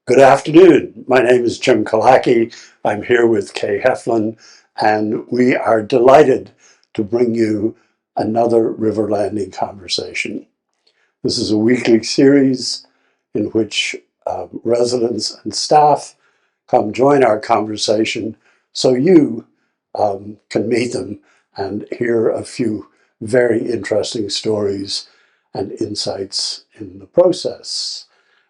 Good afternoon. My name is Jim Kalaki. I'm here with Kay Heflin, and we are delighted to bring you another River Landing conversation. This is a weekly series in which residents and staff come join our conversation so you can meet them and hear a few very interesting stories and insights in the process.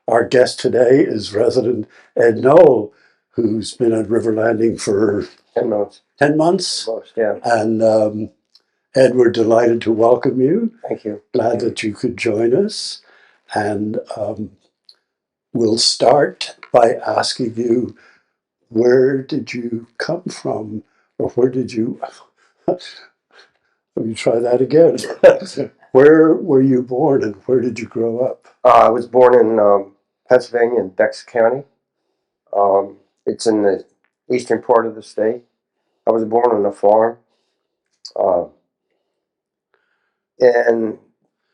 Our guest today is resident Ed Noll, who's been at River Landing for 10 months. 10 months. Most, yeah. And Ed, we're delighted to welcome you. Thank you. Glad that you could join us. And we'll start by asking you, where did you come from? Or where did you, let me try that again. Where were you born and where did you grow up? I was born in Pennsylvania in Berks County. It's in the eastern part of the state. I was born on a farm. Uh, and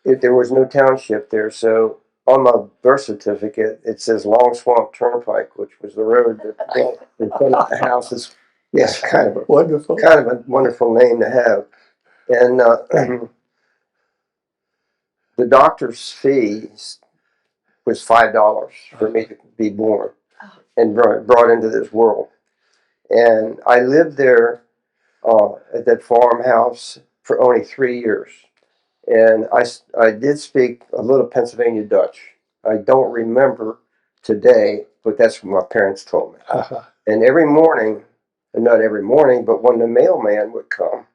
there was no township there, so on my birth certificate it says Long Swamp Turnpike, which was the road that went in front of the houses. Yes, Wonderful. kind of a wonderful name to have. And the doctor's fees was $5 for me to be born and brought into this world. And I lived there at that farmhouse for only 3 years. And I did speak a little Pennsylvania Dutch. I don't remember today, but that's what my parents told me. Uh-huh. And every morning, and not every morning, but when the mailman would come,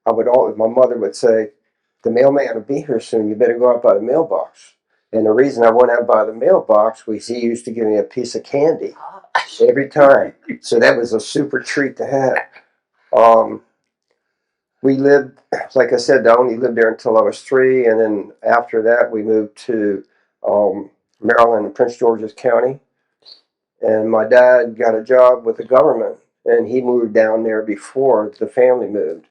my mother would say, "The mailman will be here soon. You better go out by the mailbox." And the reason I went out by the mailbox was he used to give me a piece of candy every time. So that was a super treat to have. We lived, like I said, I only lived there until I was 3, and then after that we moved to Maryland and Prince George's County. And my dad got a job with the government, and he moved down there before the family moved.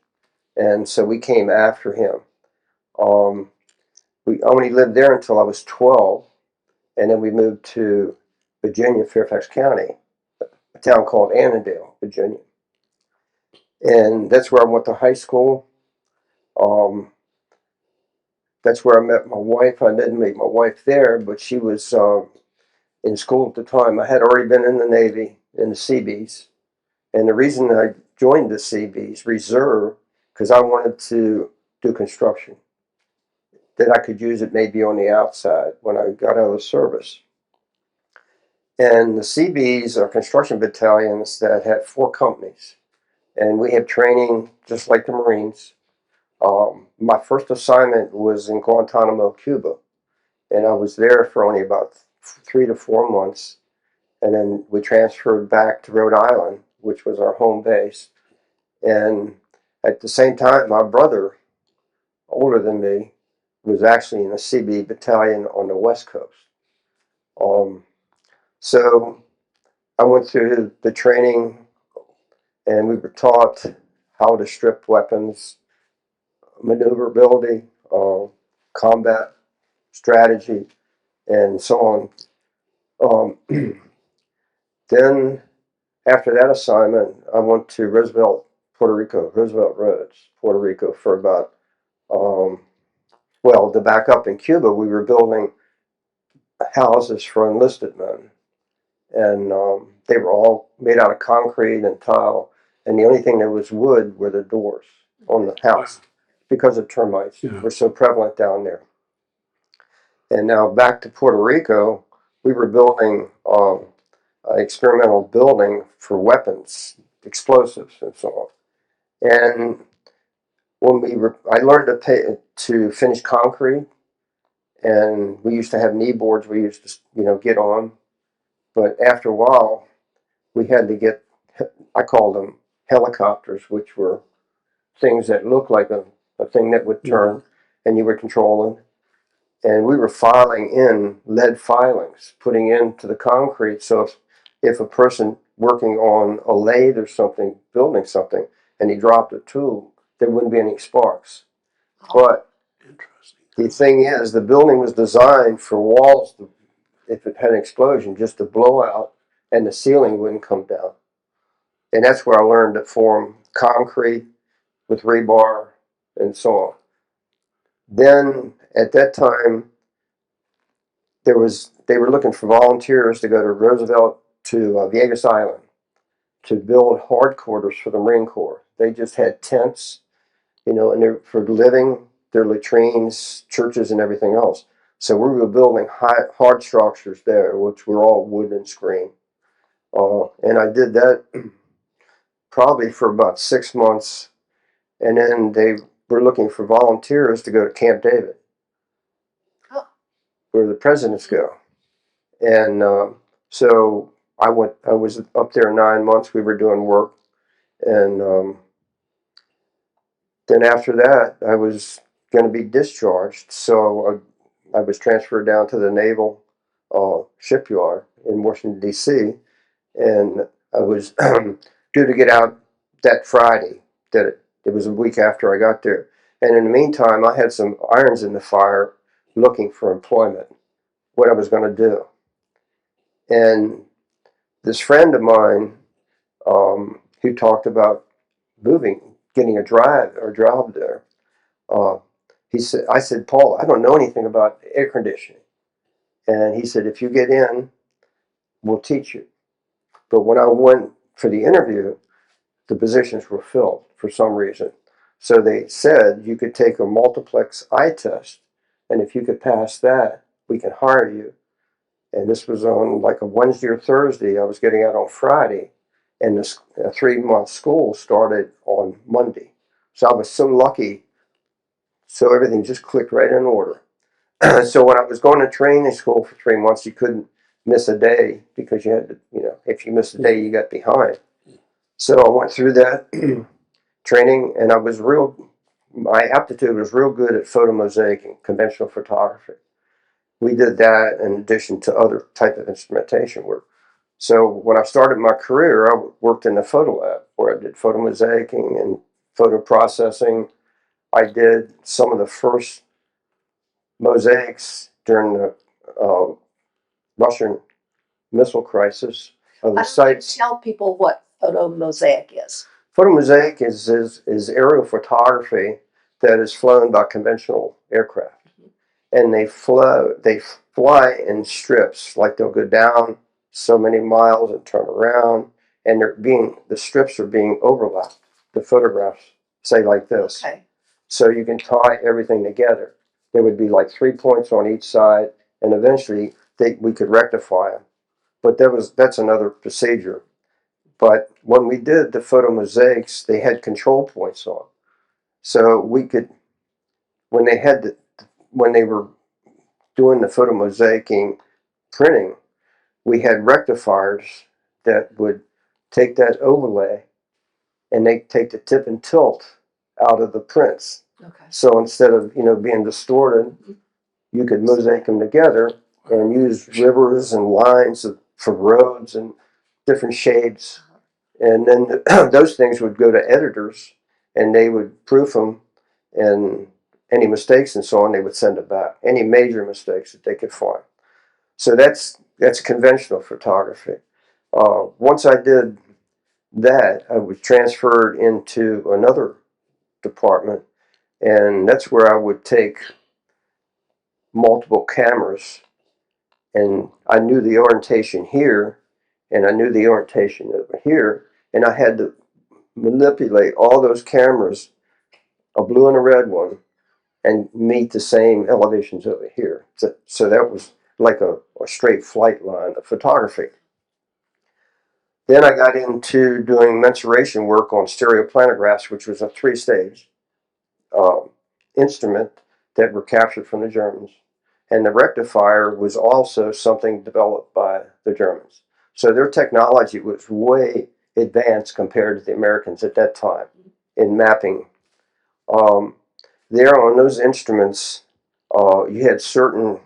And so we came after him. We only lived there until I was 12, and then we moved to Virginia, Fairfax County, a town called Annandale, Virginia. And that's where I went to high school. That's where I met my wife. I didn't meet my wife there, but she was in school at the time. I had already been in the Navy, in the Seabees. And the reason I joined the Seabees Reserve, because I wanted to do construction, that I could use it maybe on the outside when I got out of the service. And the Seabees are construction battalions that had 4 companies. And we had training just like the Marines. My first assignment was in Guantanamo, Cuba. And I was there for only about 3 to 4 months. And then we transferred back to Rhode Island, which was our home base. And at the same time, my brother, older than me, was actually in a CB battalion on the West Coast. So I went through the training, and we were taught how to strip weapons, maneuverability, combat strategy, and so on. Then, after that assignment, I went to Roosevelt Roads, Puerto Rico, for about, to back up, in Cuba, we were building houses for enlisted men. And they were all made out of concrete and tile. And the only thing that was wood were the doors on the house because of termites were so prevalent down there. And now back to Puerto Rico, we were building an experimental building for weapons, explosives, and so on. And I learned to finish concrete, and we used to have knee boards we used to, get on. But after a while, we had to get, I called them helicopters, which were things that looked like a thing that would turn, and you were controlling. And we were filing in lead filings, putting into the concrete. So if a person working on a lathe or something, building something, and he dropped a tool, there wouldn't be any sparks. But the thing is, the building was designed for walls if it had an explosion, just to blow out and the ceiling wouldn't come down. And that's where I learned to form concrete with rebar and so on. Then at that time, they were looking for volunteers to go to Roosevelt to Viegas Island to build hard quarters for the Marine Corps. They just had tents, and they're for living, their latrines, churches, and everything else. So we were building hard structures there, which were all wood and screen. And I did that probably for about 6 months. And then they were looking for volunteers to go to Camp David, where the presidents go. And so I was up there 9 months. We were doing work. And then after that, I was going to be discharged. So I was transferred down to the Naval shipyard in Washington, D.C. And I was due to get out that Friday. It was a week after I got there. And in the meantime, I had some irons in the fire looking for employment, what I was going to do. And this friend of mine who talked about getting a job there, I said, Paul, I don't know anything about air conditioning. And he said, if you get in, we'll teach you. But when I went for the interview, the positions were filled for some reason. So they said you could take a multiplex eye test, and if you could pass that, we can hire you. And this was on like a Wednesday or Thursday. I was getting out on Friday, and this 3-month school started on Monday. So I was so lucky. So everything just clicked right in order. So when I was going to training school for 3 months, you couldn't miss a day because you had to, if you missed a day, you got behind. So I went through that training, and my aptitude was real good at photomosaic and conventional photography. We did that in addition to other type of instrumentation work. So when I started my career, I worked in the photo lab where I did photomosaicing and photo processing. I did some of the first mosaics during the Russian missile crisis of the sites. Tell people what photomosaic is. Photomosaic is aerial photography that is flown by conventional aircraft. And they fly in strips, like they'll go down so many miles and turn around, and the strips are being overlapped. The photographs say like this. Okay. So you can tie everything together. There would be like 3 points on each side, and eventually we could rectify them. But that's another procedure. But when we did the photomosaics, they had control points on. So we could, when they were doing the photomosaicing printing, we had rectifiers that would take that overlay and they take the tip and tilt out of the prints. Okay. So instead of being distorted, you could mosaic them together and use rivers and lines for roads and different shades. And then those things would go to editors, and they would proof them, and any mistakes and so on, they would send it back. Any major mistakes that they could find. So that's conventional photography. Once I did that, I was transferred into another department, and that's where I would take multiple cameras, and I knew the orientation here, and I knew the orientation over here, and I had to manipulate all those cameras, a blue and a red one, and meet the same elevations over here. So that was like a straight flight line of photography. Then I got into doing mensuration work on stereoplanographs, which was a 3-stage instrument that were captured from the Germans. And the rectifier was also something developed by the Germans. So their technology was way advanced compared to the Americans at that time in mapping. There on those instruments, you had certain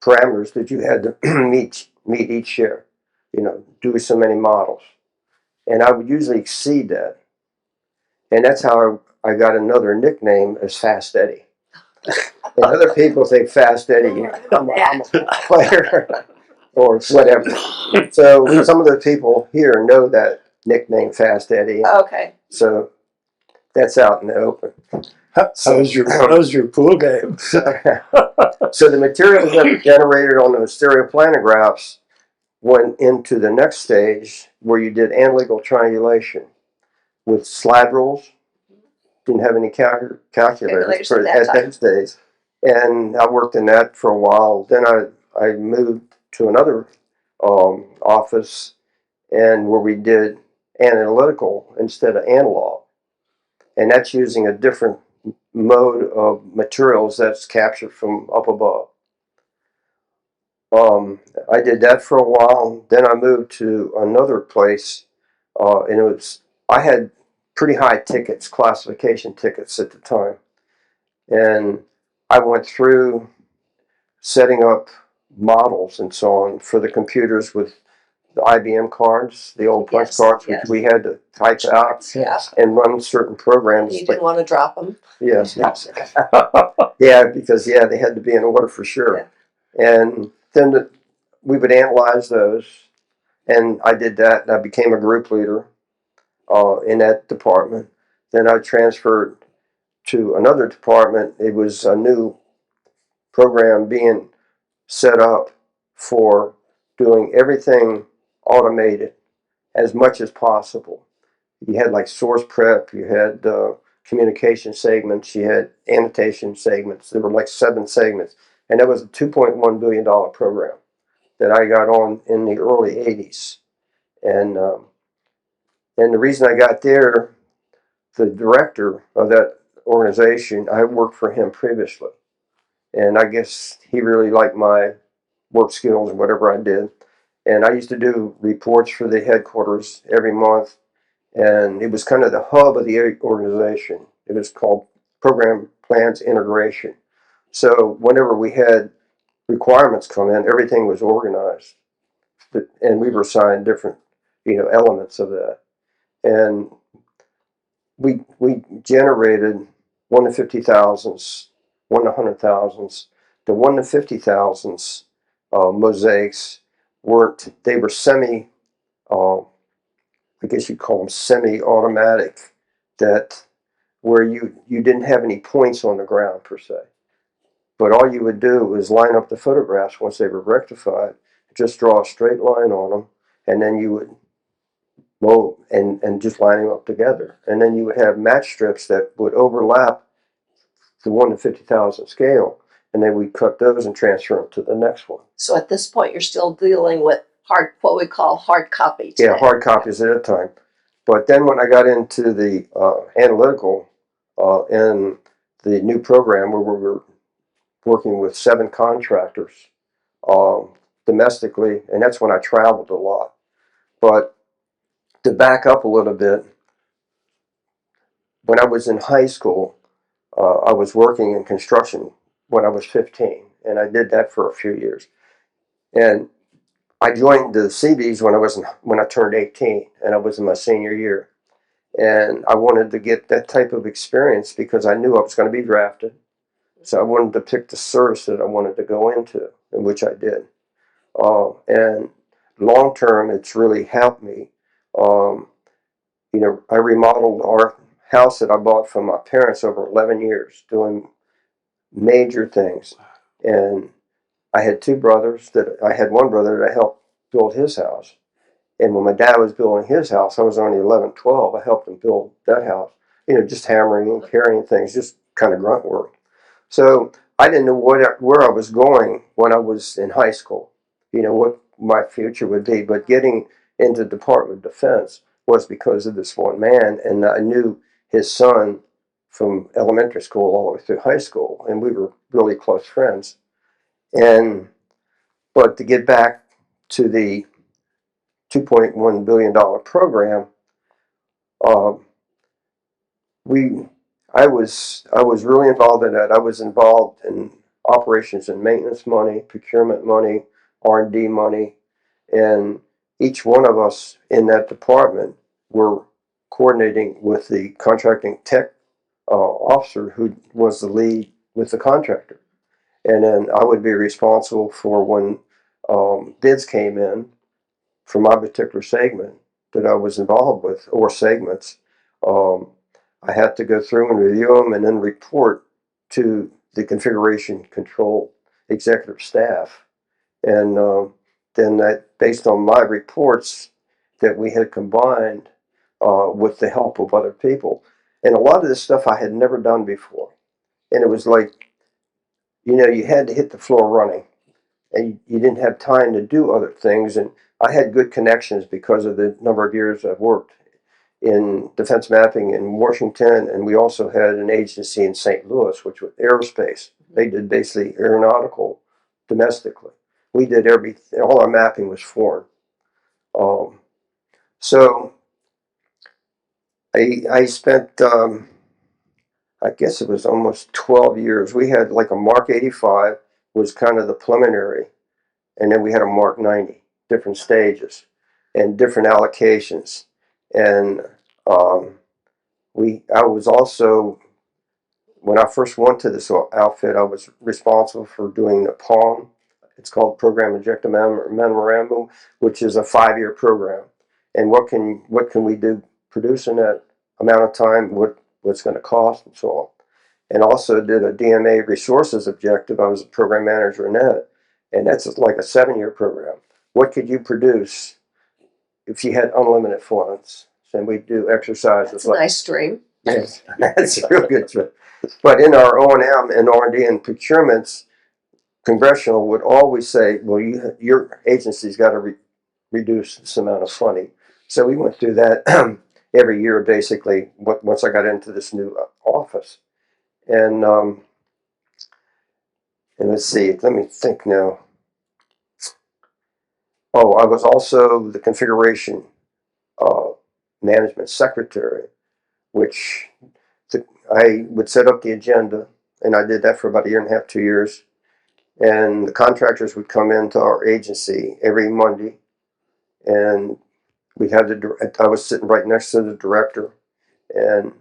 parameters that you had to meet each year. Do so many models, and I would usually exceed that, and that's how I got another nickname as Fast Eddie. And other people think Fast Eddie, I'm a player or whatever. So some of the people here know that nickname Fast Eddie. Okay. So that's out in the open. How's your pool game? So the materials that were generated on those stereoplanographs went into the next stage where you did analytical triangulation with slide rules. Didn't have any calculators for, at those days. And I worked in that for a while. Then I moved to another office and where we did analytical instead of analog. And that's using a different mode of materials that's captured from up above. I did that for a while. Then I moved to another place, and I had pretty high tickets, classification tickets at the time, and I went through setting up models and so on for the computers with the IBM cards, the old punch cards, which we had to type out and run certain programs. You didn't want to drop them. Yes. Yeah, because they had to be in order for sure. Yeah. And then we would analyze those, and I did that, and I became a group leader in that department. Then I transferred to another department. It was a new program being set up for doing everything automated as much as possible. You had like source prep, you had communication segments, you had annotation segments. There were like 7 segments, and that was a $2.1 billion program that I got on in the early 80s. And the reason I got there, the director of that organization, I worked for him previously. And I guess he really liked my work skills and whatever I did. And I used to do reports for the headquarters every month. And it was kind of the hub of the organization. It was called Program Plans Integration. So whenever we had requirements come in, everything was organized. And we were assigned different, elements of that. And we generated 1 to 50,000s, 1 to 100,000s. The 1 to 50,000s mosaics were semi, I guess you'd call them semi-automatic, that where you didn't have any points on the ground per se. But all you would do was line up the photographs once they were rectified, just draw a straight line on them, and then you would and just line them up together. And then you would have match strips that would overlap the 1 to 50,000 scale, and then we cut those and transfer them to the next one. So at this point, you're still dealing with what we call hard copy today. Yeah, hard copies at a time. But then when I got into the analytical and the new program where we were working with 7 contractors domestically, and that's when I traveled a lot. But to back up a little bit, when I was in high school, I was working in construction when I was 15, and I did that for a few years. And I joined the Seabees when I turned 18, and I was in my senior year. And I wanted to get that type of experience because I knew I was going to be drafted. So I wanted to pick the service that I wanted to go into, and which I did. And long term, it's really helped me. I remodeled our house that I bought from my parents over 11 years, doing major things. And I had 2 brothers I had one brother that I helped build his house. And when my dad was building his house, I was only 11, 12. I helped him build that house, just hammering and carrying things, just kind of grunt work. So I didn't know where I was going when I was in high school, what my future would be. But getting into the Department of Defense was because of this one man. And I knew his son from elementary school all the way through high school. And we were really close friends. But to get back to the $2.1 billion program, I was really involved in that. I was involved in operations and maintenance money, procurement money, R&D money, and each one of us in that department were coordinating with the contracting tech officer who was the lead with the contractor. And then I would be responsible for when bids came in for my particular segment that I was involved with, or segments. Um, I had to go through and review them and then report to the configuration control executive staff. And then that, based on my reports that we had combined with the help of other people. And a lot of this stuff I had never done before. And it was like, you had to hit the floor running, and you didn't have time to do other things. And I had good connections because of the number of years I've worked in defense mapping in Washington, and we also had an agency in St. Louis, which was aerospace. They did basically aeronautical domestically. We did everything. All our mapping was foreign. So I spent, I guess it was almost 12 years. We had like a Mark 85 was kind of the preliminary, and then we had a Mark 90, different stages and different allocations. And I was also, when I first went to this outfit, I was responsible for doing the POM. It's called Program Objective Memorandum, which is a 5-year program. And what can we do, produce in that amount of time, what's going to cost, and so on. And also did a DMA resources objective. I was a program manager in that. And that's like a 7-year program. What could you produce if you had unlimited funds? And we do exercises. That's a nice dream. Yes, that's a real good trip. But in our O&M and R&D and procurements, congressional would always say, well, your agency's got to reduce this amount of funding. So we went through that every year, basically, once I got into this new office. And let's see, let me think now. Oh, I was also the configuration management secretary, which I would set up the agenda, and I did that for about a year and a half, 2 years. And the contractors would come into our agency every Monday, and I was sitting right next to the director, and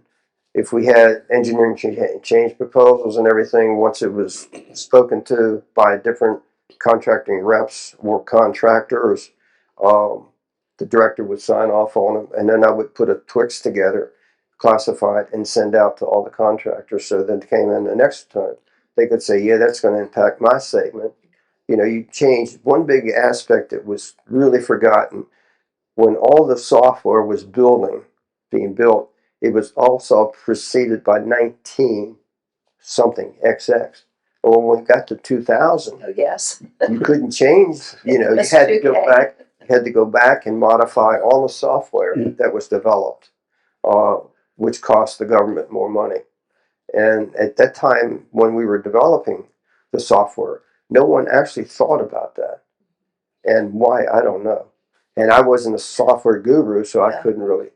if we had engineering change proposals and everything, once it was spoken to by different contracting reps or contractors, the director would sign off on them, and then I would put a Twix together, classify it, and send out to all the contractors. So then it came in the next time, they could say, yeah, that's going to impact my segment. You changed one big aspect that was really forgotten. When all the software was being built, it was also preceded by 19 something XX. Well, when we got to 2000, Oh, yes. you couldn't change. You had to go back. You had to go back and modify all the software that was developed, which cost the government more money. And at that time, when we were developing the software, no one actually thought about that. And why, I don't know. And I wasn't a software guru, so I couldn't really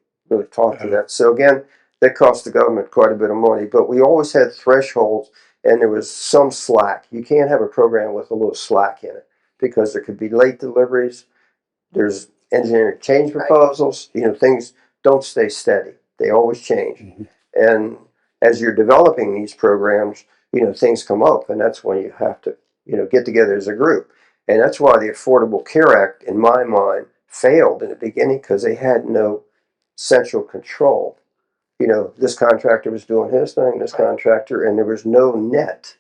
talk to that. So again, that cost the government quite a bit of money. But we always had thresholds, and there was some slack. You can't have a program with a little slack in it, because there could be late deliveries. There's engineering change proposals. Things don't stay steady. They always change. And as you're developing these programs, things come up, and that's when you have to, get together as a group. And that's why the Affordable Care Act, in my mind, failed in the beginning, because they had no central control. This contractor was doing his thing, this contractor, and there was no net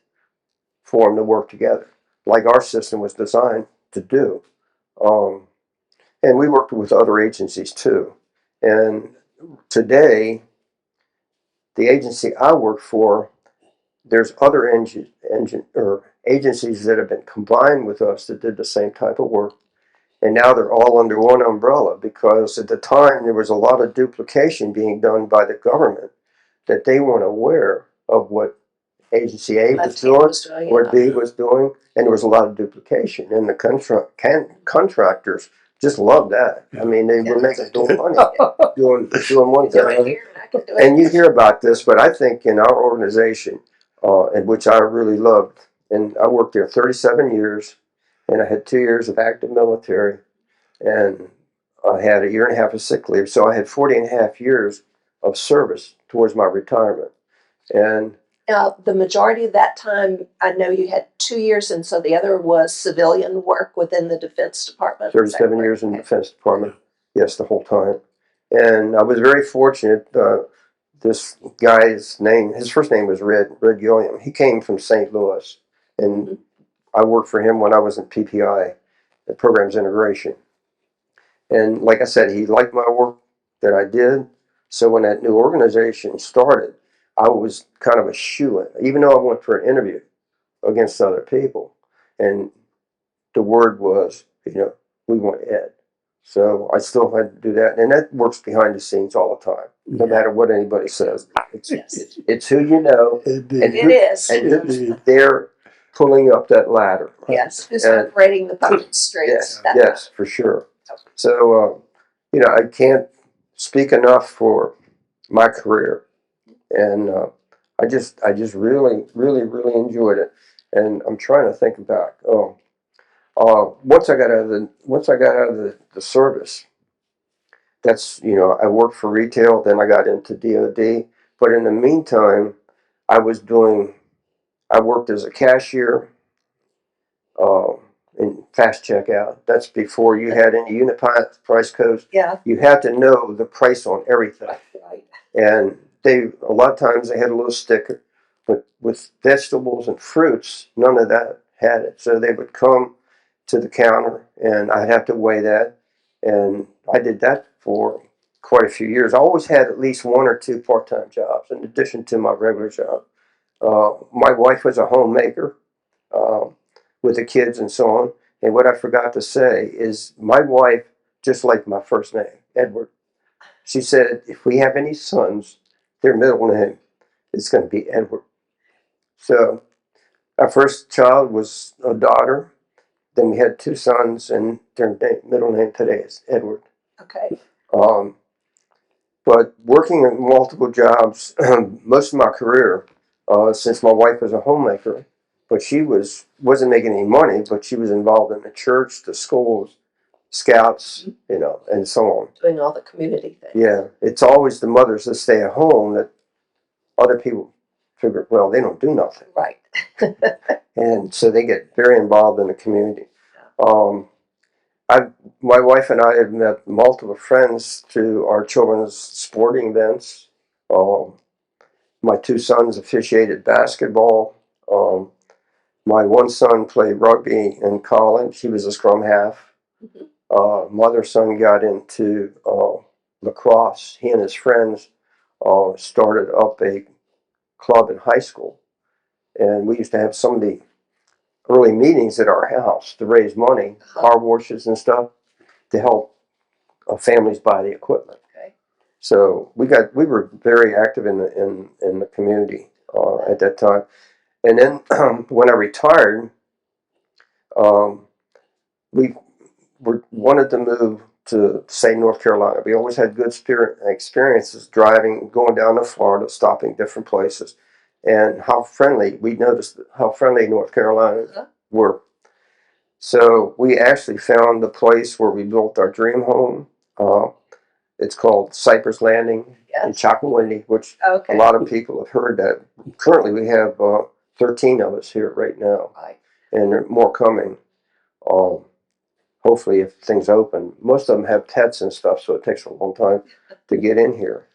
for them to work together, like our system was designed to do. And we worked with other agencies too. And today, the agency I work for, there's other agencies that have been combined with us that did the same type of work. And now they're all under one umbrella, because at the time there was a lot of duplication being done by the government that they weren't aware of what Agency A was doing, what B was doing, and there was a lot of duplication. And the contractors just loved that. I mean, they were making money doing one thing. And you hear about this, but I think in our organization, in which I really loved, and I worked there 37 years, and I had 2 years of active military, and I had a year and a half of sick leave. So I had 40 and a half years of service towards my retirement. And The majority of that time, I know you had 2 years, and so the other was civilian work within the Defense Department. 37 years in the Defense Department. Yes, the whole time. And I was very fortunate. This guy's name, his first name was Red Gilliam. He came from St. Louis, and I worked for him when I was in PPI, the Programs Integration. And like I said, he liked my work that I did. So when that new organization started, I was kind of a shoo-in, even though I went for an interview against other people. And the word was, we want Ed. So I still had to do that. And that works behind the scenes all the time, no matter what anybody says. It's who you know. Indeed. And who's there pulling up that ladder. Yes, who's operating the puppet strings. Yes, for sure. So, I can't speak enough for my career. And I just really, really, really enjoyed it. And I'm trying to think back. Once I got out of the service, that's I worked for retail. Then I got into DoD. But in the meantime, I worked as a cashier in fast checkout. That's before you had any unified price codes. Yeah. You had to know the price on everything. Right. And a lot of times they had a little sticker, but with vegetables and fruits, none of that had it. So they would come to the counter and I'd have to weigh that. And I did that for quite a few years. I always had at least one or two part-time jobs in addition to my regular job. My wife was a homemaker with the kids and so on. And what I forgot to say is my wife, just like my first name, Edward, she said, if we have any sons, their middle name is going to be Edward. So our first child was a daughter. Then we had two sons, and their middle name today is Edward. Okay. But working in multiple jobs, most of my career, since my wife was a homemaker, but she wasn't making any money, but she was involved in the church, the schools, scouts, and so on. Doing all the community things. Yeah, it's always the mothers that stay at home that other people figure, well, they don't do nothing. Right. And so they get very involved in the community. My wife and I have met multiple friends through our children's sporting events. My two sons officiated basketball. My one son played rugby in college. He was a scrum half. My other son got into lacrosse. He and his friends started up a club in high school. And we used to have some of the early meetings at our house to raise money, car washes and stuff, to help families buy the equipment. Okay. So we were very active in the community at that time. And then when I retired, we wanted to move to, say, North Carolina. We always had good experiences driving, going down to Florida, stopping different places, and we noticed how friendly North Carolina were. So we actually found the place where we built our dream home. It's called Cypress Landing in Chocowindy, which a lot of people have heard that. Currently, we have 13 of us here right now, and there are more coming. Hopefully, if things open. Most of them have pets and stuff, so it takes a long time to get in here.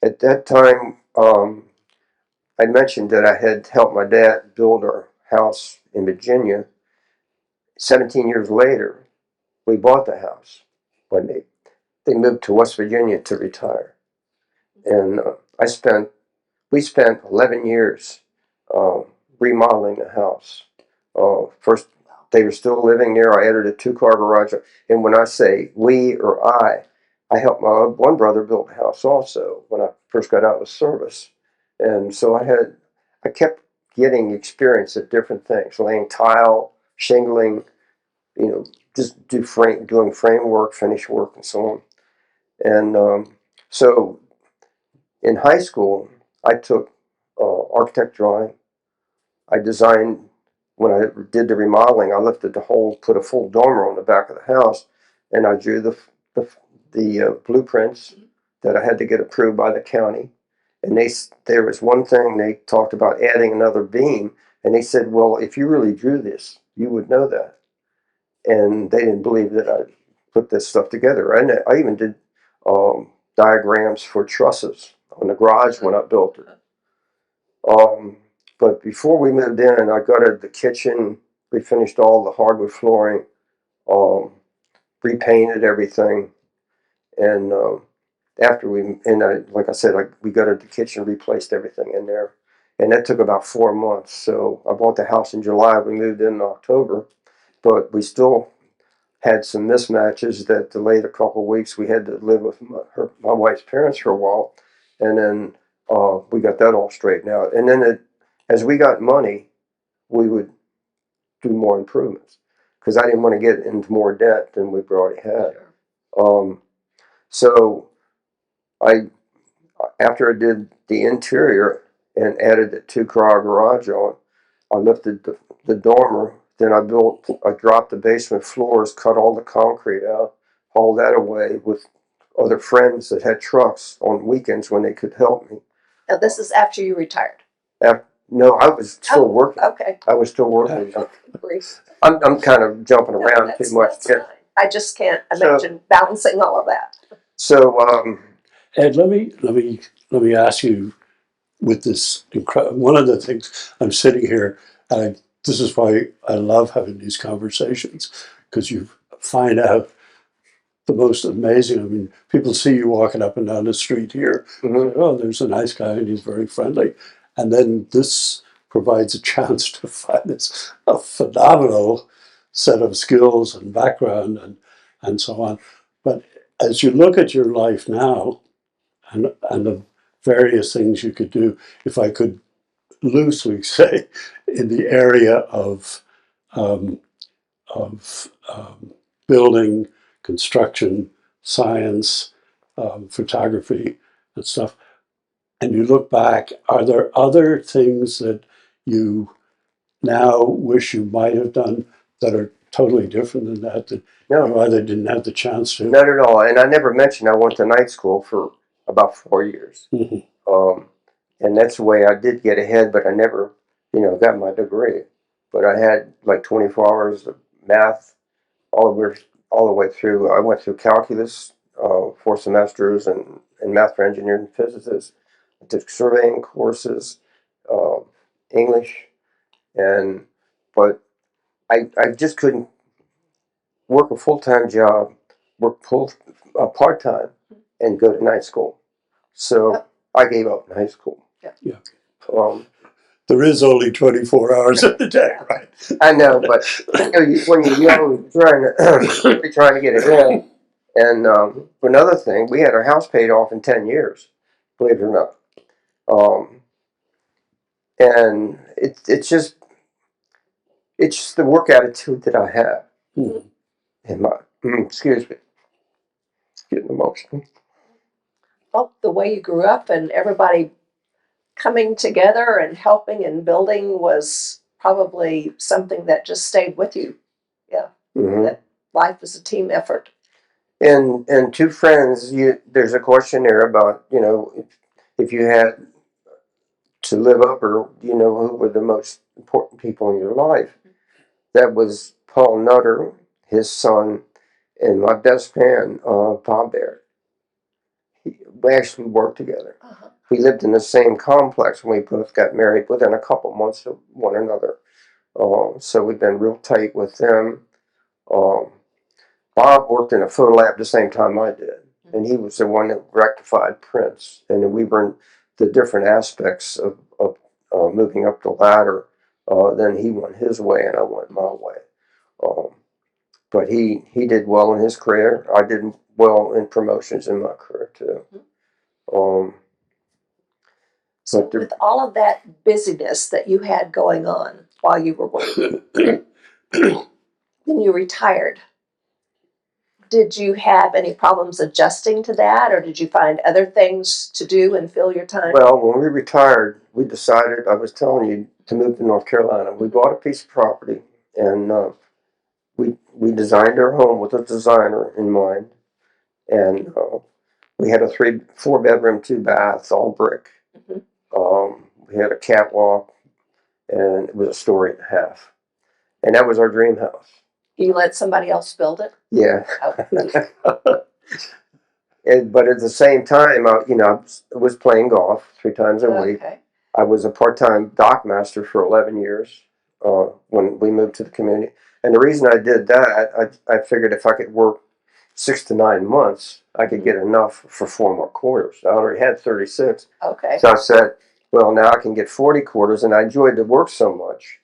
At that time, I mentioned that I had helped my dad build our house in Virginia. 17 years later, we bought the house when they moved to West Virginia to retire. And we spent 11 years remodeling the house. First, they were still living there. I added a 2-car garage. And when I say we or I helped my one brother build the house also when I first got out of service. And so I kept getting experience at different things, laying tile, shingling, just doing framework, finish work, and so on. And so in high school, I took architect drawing. I designed, when I did the remodeling, I lifted the whole, put a full dormer on the back of the house, and I drew the blueprints that I had to get approved by the county. And there was one thing they talked about adding another beam, and they said, well, if you really drew this, you would know that. And they didn't believe that I put this stuff together. And I even did diagrams for trusses on the garage when I built it. But before we moved in, I gutted the kitchen, refinished all the hardwood flooring, repainted everything, and after like I said, we gutted the kitchen, replaced everything in there, and that took about 4 months. So I bought the house in July. We moved in October, but we still had some mismatches that delayed a couple of weeks. We had to live with my wife's parents for a while, and then we got that all straightened out. And then as we got money, we would do more improvements because I didn't want to get into more debt than we've already had. So I after I did the interior and added the 2-car garage on, I lifted the dormer. Then I dropped the basement floors, cut all the concrete out, hauled that away with other friends that had trucks on weekends when they could help me. Now, this is after you retired. No, I was still working. Okay. I was still working. Brief. I'm kind of jumping around too much. That's fine. I just can't imagine balancing all of that. So, Ed, let me ask you with this one of the things I'm sitting here, and this is why I love having these conversations, because you find out the most amazing. I mean, people see you walking up and down the street here. mhm. Say, oh, there's a nice guy and he's very friendly. And then this provides a chance to find this a phenomenal set of skills and background and so on. But as you look at your life now and the various things you could do, if I could loosely say, in the area um, of building, construction, science, photography, and stuff, and you look back, are there other things that you now wish you might have done that are totally different than that No, you either didn't have the chance to? not at all. And I never mentioned I went to night school for about 4 years. Mhm. And that's the way I did get ahead, but I never, got my degree. But I had like 24 hours of math all the way through. I went through calculus, 4 semesters, and math for engineering and physicists. I took surveying courses, uh, English, but I just couldn't work a full-time job, work part-time, and go to night school. So I gave up high school. Yeah. Um, There is only 24 hours in the day, right? I know, but when you're young, you're trying to get ahead. And another thing, we had our house paid off in 10 years, believe it or not. And it's just the work attitude that I have. Mhm. In my, excuse me, getting emotional. Well, the way you grew up and everybody coming together and helping and building was probably something that just stayed with you. Yeah. Mm-hmm. That life is a team effort. And 2 friends, there's a questionnaire about, if you had to live up, or who were the most important people in your life. That was Paul Nutter, his son, and my best man, Bob Barrett. We actually worked together. Uh-huh. We lived in the same complex, and we both got married within a couple months of one another. So we've been real tight with them. Um, Bob worked in a photo lab the same time I did, and he was the one that rectified prints. And we were in the different aspects of moving up the ladder. Then he went his way, and I went my way. Um, but he did well in his career. I did well in promotions in my career too. So with all of that busyness that you had going on while you were working, then you retired. Did you have any problems adjusting to that, or did you find other things to do and fill your time? Well, when we retired, we decided, I was telling you, to move to North Carolina. We bought a piece of property, and we designed our home with a designer in mind. And we had a 4 bedroom, 2 baths, all brick. We had a catwalk, and it was a story and a half. And that was our dream house. You let somebody else build it? Yeah. Oh. But at the same time, I was playing golf 3 times a week. Okay. I was a part-time dock master for 11 years when we moved to the community. And the reason I did that, I figured if I could work 6 to 9 months, I could get enough for 4 more quarters. I already had 36. Okay. So I said, well, now I can get 40 quarters. And I enjoyed the work so much,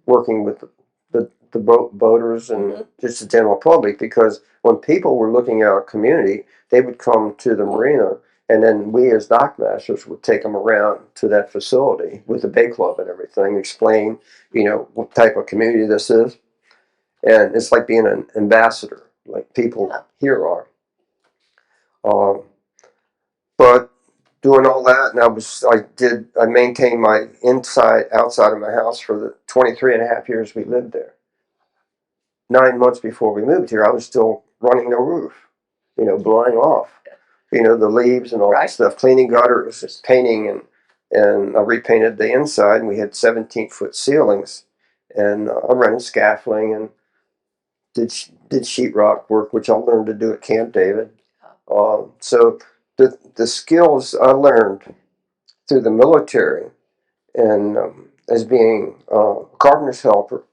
working with the boaters and just the general public, because when people were looking at our community, they would come to the marina, and then we as dock masters would take them around to that facility with the bay club and everything, explain, what type of community this is. And it's like being an ambassador, like people here are. But doing all that, and I maintained my outside of my house for the 23 and a half years we lived there. 9 months before we moved here, I was still running the roof, blowing off, the leaves and all that stuff, cleaning gutters, painting, and I repainted the inside, and we had 17-foot ceilings, and I ran scaffolding and did sheetrock work, which I learned to do at Camp David. So the skills I learned through the military and as being a carpenter's helper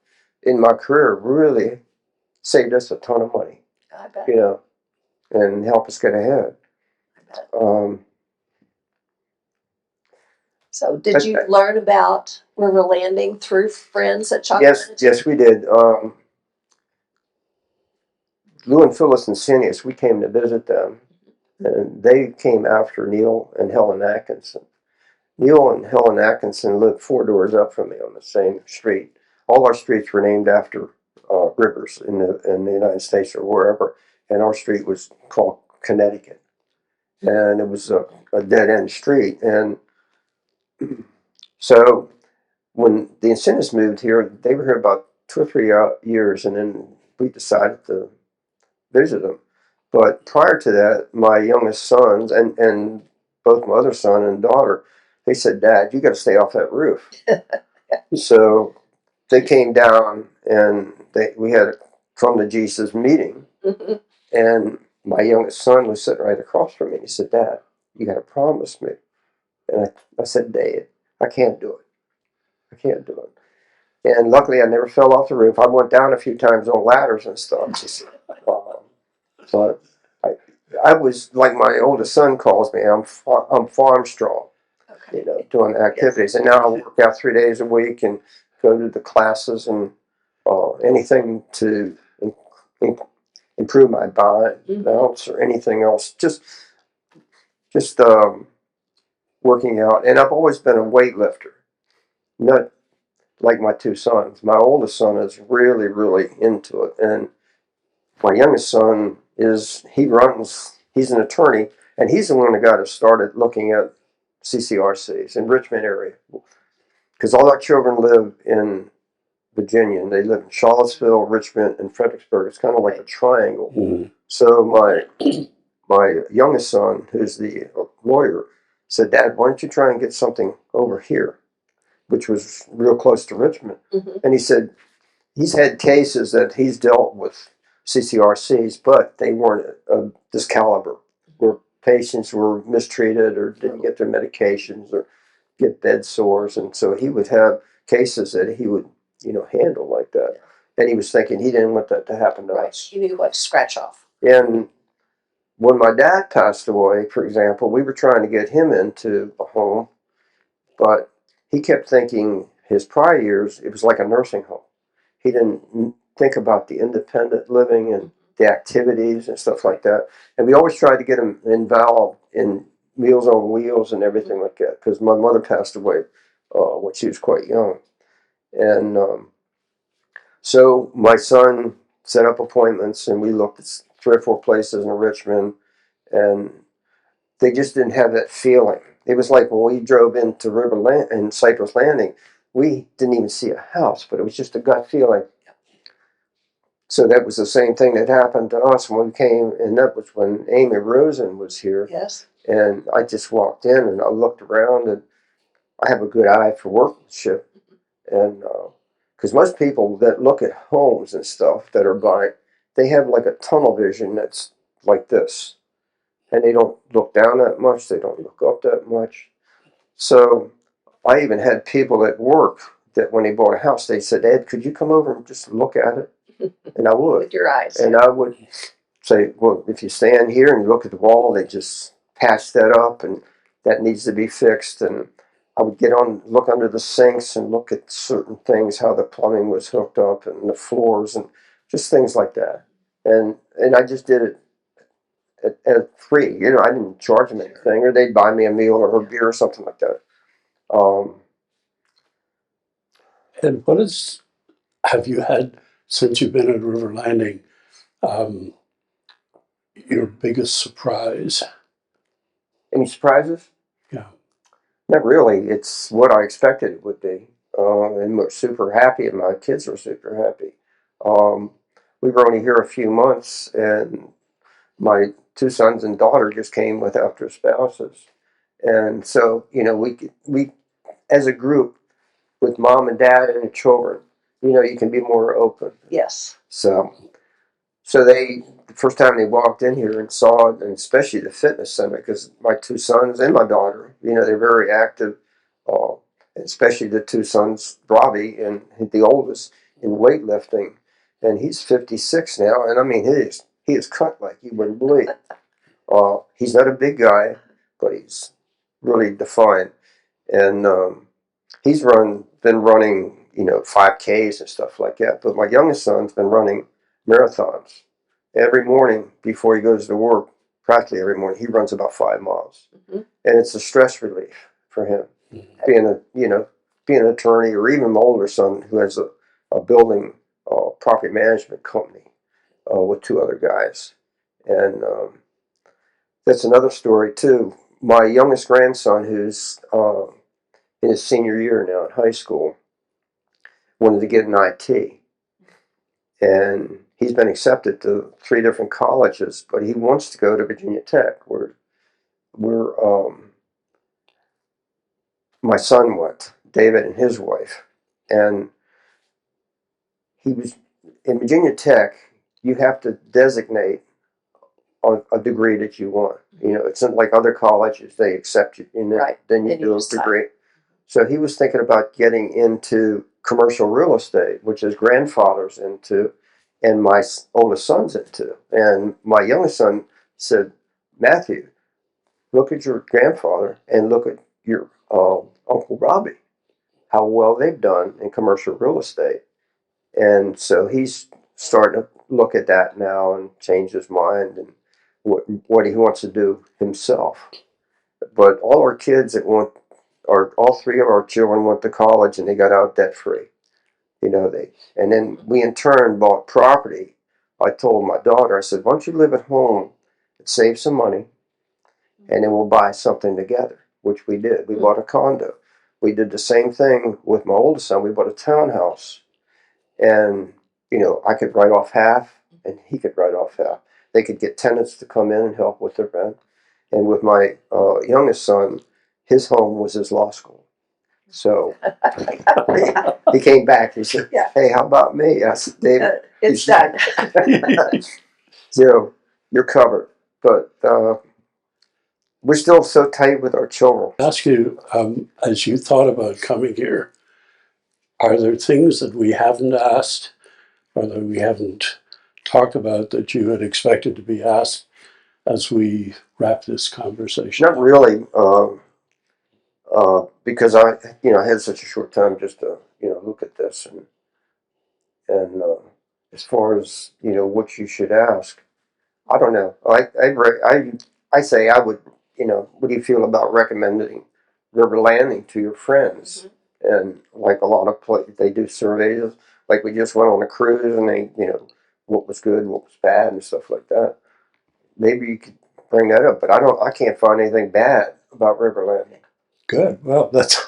in my career really saved us a ton of money, I bet. And help us get ahead. I bet. Um, So did you learn about river landing through friends at Chocolate? yes, we did. Lou and Phyllis and Cineas, we came to visit them, and they came after Neil and Helen Atkinson. Neil and Helen Atkinson lived 4 doors up from me on the same street. All our streets were named after rivers in the United States or wherever, and our street was called Connecticut, and it was a dead end street. And so when the Encinas moved here, they were here about 2 or 3 years, and then we decided to visit them. But prior to that, my youngest sons and both my other son and daughter, they said, "Dad, you got to stay off that roof." So they came down, and we had a come to Jesus meeting, and my youngest son was sitting right across from me. And he said, "Dad, you got to promise me." And I said, "Dad, I can't do it. I can't do it." And luckily, I never fell off the roof. I went down a few times on ladders and stuff. But I was, like my oldest son calls me, I'm farm strong, doing activities. And now I work out 3 days a week and go to the classes and anything to improve my balance or anything else. Just working out. And I've always been a weightlifter, not like my 2 sons. My oldest son is really, really into it. And my youngest son he's an attorney, and he's the one that got us started looking at CCRCs in Richmond area. Because all our children live in Virginia, and they live in Charlottesville, Richmond, and Fredericksburg. It's kind of like a triangle. Mm-hmm. So my youngest son, who's the lawyer, said, "Dad, why don't you try and get something over here?" Which was real close to Richmond. And he said, he's had cases that he's dealt with CCRCs, but they weren't of this caliber, where patients were mistreated or didn't get their medications or get bed sores. And so he would have cases that he would, handle like that. And he was thinking he didn't want that to happen to us. He knew what to scratch off. And when my dad passed away, for example, we were trying to get him into a home, but he kept thinking his prior years, it was like a nursing home. He didn't think about the independent living and the activities and stuff like that. And we always tried to get him involved in Meals on Wheels and everything like that, because my mother passed away when she was quite young. And so my son set up appointments, and we looked at 3 or 4 places in Richmond, and they just didn't have that feeling. It was like when we drove into Cypress Landing, we didn't even see a house, but it was just a gut feeling. So that was the same thing that happened to us when we came, and that was when Amy Rosen was here. Yes. And I just walked in and I looked around, and I have a good eye for workmanship. And because most people that look at homes and stuff that are buying, they have like a tunnel vision that's like this. And they don't look down that much, they don't look up that much. So I even had people at work that when they bought a house, they said, Ed, could you come over and just look at it? And I would. With your eyes. And I would say, well, if you stand here and you look at the wall, they just patch that up and that needs to be fixed. And I would get on, look under the sinks and look at certain things, how the plumbing was hooked up and the floors and just things like that. And I just did it at free. You know, I didn't charge them anything, or they'd buy me a meal or a beer or something like that. And have you had, since you've been at River Landing, um, your biggest surprise? Any surprises? Yeah. Not really. It's what I expected it would be. And we're super happy, and my kids were super happy. Um, we were only here a few months, and my two sons and daughter just came without their spouses. And so, you know, we as a group with mom and dad and the children, you know, you can be more open. Yes. So the first time they walked in here and saw it, and especially the fitness center, because my two sons and my daughter, you know, they're very active, uh, especially the two sons, Robbie, and the oldest in weightlifting, and he's 56 now, and I mean, he is cut like you wouldn't believe. He's not a big guy, but he's really defined, and he's been running, you know, 5Ks and stuff like that. But my youngest son's been running marathons every morning before he goes to work. Practically every morning, he runs about 5 miles, and it's a stress relief for him. Being an attorney, or even my older son who has a building property management company with two other guys, and that's another story too. My youngest grandson, who's in his senior year now in high school, wanted to get an IT. And he's been accepted to 3 different colleges, but he wants to go to Virginia Tech, where my son went, David and his wife. And he was in Virginia Tech, you have to designate a degree that you want. You know, it's not like other colleges, they accept you, and then you do a degree. So he was thinking about getting into commercial real estate, which his grandfather's into, and my oldest son's into. And my youngest son said, Matthew, look at your grandfather and look at your Uncle Robbie, how well they've done in commercial real estate. And so he's starting to look at that now and change his mind and what he wants to do himself. But all our kids all 3 of our children went to college and they got out debt free. You know, and then we in turn bought property. I told my daughter, I said, why don't you live at home and save some money, and then we'll buy something together, which we did. We bought a condo. We did the same thing with my oldest son. We bought a townhouse. And, you know, I could write off half and he could write off half. They could get tenants to come in and help with their rent. And with my youngest son, his home was his law school. So he came back. He said, hey, how about me? I said, David, it's done. So you're covered. But we're still so tight with our children. I'll ask you, as you thought about coming here, are there things that we haven't asked or that we haven't talked about that you had expected to be asked as we wrap this conversation? Not really, because I had such a short time just to, look at this and as far as, what you should ask, I don't know. I say I would, what do you feel about recommending River Landing to your friends? And like a lot of they do surveys. Like we just went on a cruise, and they, what was good, what was bad, and stuff like that. Maybe you could bring that up, but I can't find anything bad about River Landing. Good. Well, that's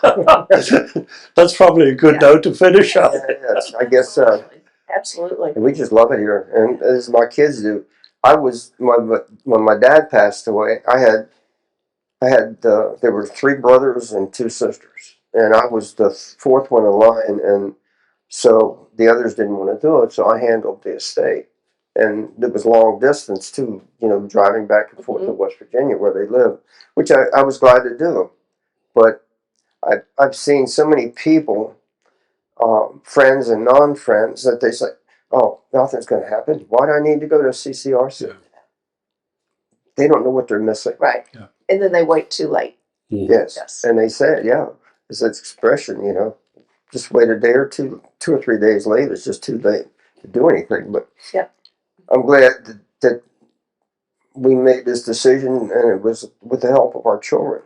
that's probably a good note to finish on. Yes, I guess so. Absolutely. And we just love it here, and as my kids do. When my dad passed away, I had there were 3 brothers and 2 sisters, and I was the 4th one in line, and so the others didn't want to do it, so I handled the estate. And it was long distance too, driving back and forth to West Virginia where they live, which I was glad to do. But I've seen so many people, friends and non-friends, that they say, "Oh, nothing's going to happen. Why do I need to go to CCRC?" Yeah. They don't know what they're missing. Right. Yeah. And then they wait too late. Yes. Yes. And they said, yeah, it's that expression, just wait a day or 2 or 3 days later. It's just too late to do anything. But Yep. I'm glad that we made this decision, and it was with the help of our children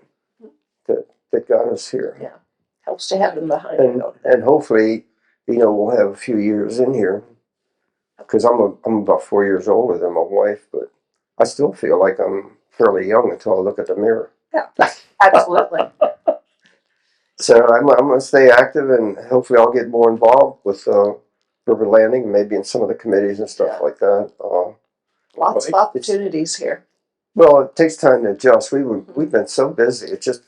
that got us here. Yeah. Helps to have them behind you. And hopefully, we'll have a few years in here, because I'm about 4 years older than my wife, but I still feel like I'm fairly young until I look at the mirror. Yeah, absolutely. So I'm going to stay active, and hopefully I'll get more involved with River Landing, maybe in some of the committees and stuff like that. Lots of opportunities here. Well, it takes time to adjust. We've been so busy. It's just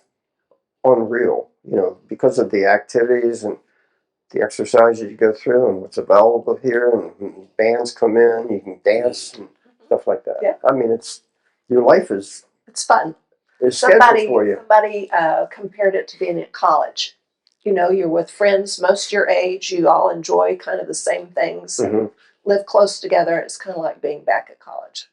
unreal, because of the activities and the exercises you go through and what's available here, and bands come in, you can dance and stuff like that. Yeah. I mean, your life is fun. scheduled for you. Somebody compared it to being at college. You're with friends most your age. You all enjoy kind of the same things. Mm-hmm. Live close together. It's kind of like being back at college.